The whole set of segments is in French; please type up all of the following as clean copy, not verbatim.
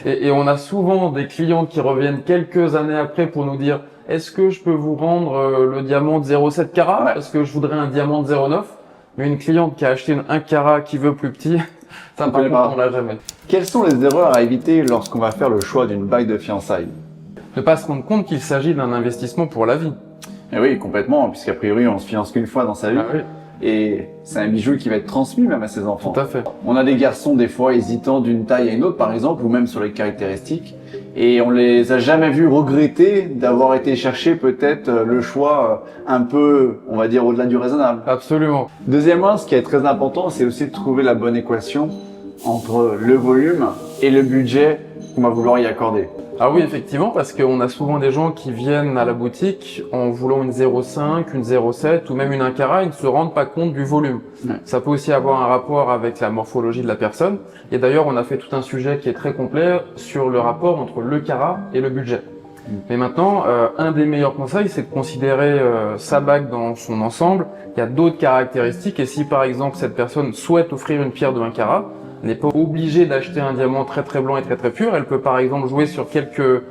Et on a souvent des clients qui reviennent quelques années après pour nous dire « Est-ce que je peux vous rendre le diamant de 0,7 carat parce que je voudrais un diamant de 0,9 ?» Mais une cliente qui a acheté un 1 carat qui veut plus petit, ça par contre on l'a jamais. Quelles sont les erreurs à éviter lorsqu'on va faire le choix d'une bague de fiançailles? Ne pas se rendre compte qu'il s'agit d'un investissement pour la vie. Eh oui, complètement, puisqu'a priori on se fiance qu'une fois dans sa vie. Ah oui. Et c'est un bijou qui va être transmis même à ses enfants. Tout à fait. On a des garçons des fois hésitant d'une taille à une autre par exemple, ou même sur les caractéristiques, et on les a jamais vus regretter d'avoir été chercher peut-être le choix un peu, on va dire, au-delà du raisonnable. Absolument. Deuxièmement, ce qui est très important, c'est aussi de trouver la bonne équation entre le volume et le budget qu'on va vouloir y accorder. Ah oui, effectivement, parce qu'on a souvent des gens qui viennent à la boutique en voulant une 0,5, une 0,7 ou même une 1 carat, ils ne se rendent pas compte du volume. Ouais. Ça peut aussi avoir un rapport avec la morphologie de la personne. Et d'ailleurs, on a fait tout un sujet qui est très complet sur le rapport entre le carat et le budget. Mais maintenant, un des meilleurs conseils, c'est de considérer sa bague dans son ensemble. Il y a d'autres caractéristiques et si par exemple cette personne souhaite offrir une pierre de 1 carat, elle n'est pas obligée d'acheter un diamant très très blanc et très très pur. Elle peut par exemple jouer sur quelques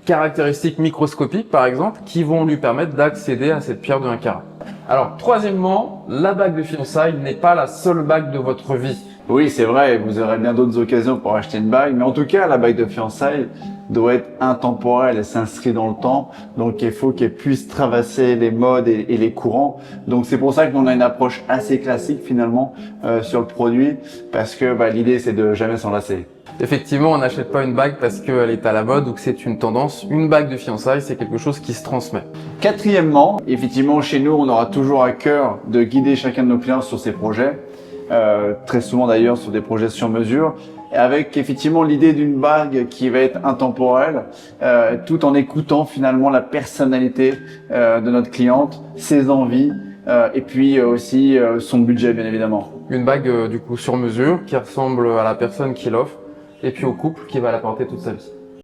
caractéristiques microscopiques par exemple qui vont lui permettre d'accéder à cette pierre de 1 carat. Alors troisièmement, la bague de fiançailles n'est pas la seule bague de votre vie. Oui, c'est vrai, vous aurez bien d'autres occasions pour acheter une bague, mais en tout cas, la bague de fiançailles doit être intemporelle, elle s'inscrit dans le temps, donc il faut qu'elle puisse traverser les modes et les courants. Donc c'est pour ça qu'on a une approche assez classique finalement sur le produit, parce que l'idée c'est de jamais s'en lasser. Effectivement, on n'achète pas une bague parce qu'elle est à la mode ou que c'est une tendance. Une bague de fiançailles, c'est quelque chose qui se transmet. Quatrièmement, effectivement, chez nous, on aura toujours à cœur de guider chacun de nos clients sur ses projets. Très souvent d'ailleurs sur des projets sur mesure, avec effectivement l'idée d'une bague qui va être intemporelle, tout en écoutant finalement la personnalité de notre cliente, ses envies et puis aussi son budget bien évidemment. Une bague du coup sur mesure qui ressemble à la personne qui l'offre et puis au couple qui va la porter toute sa vie.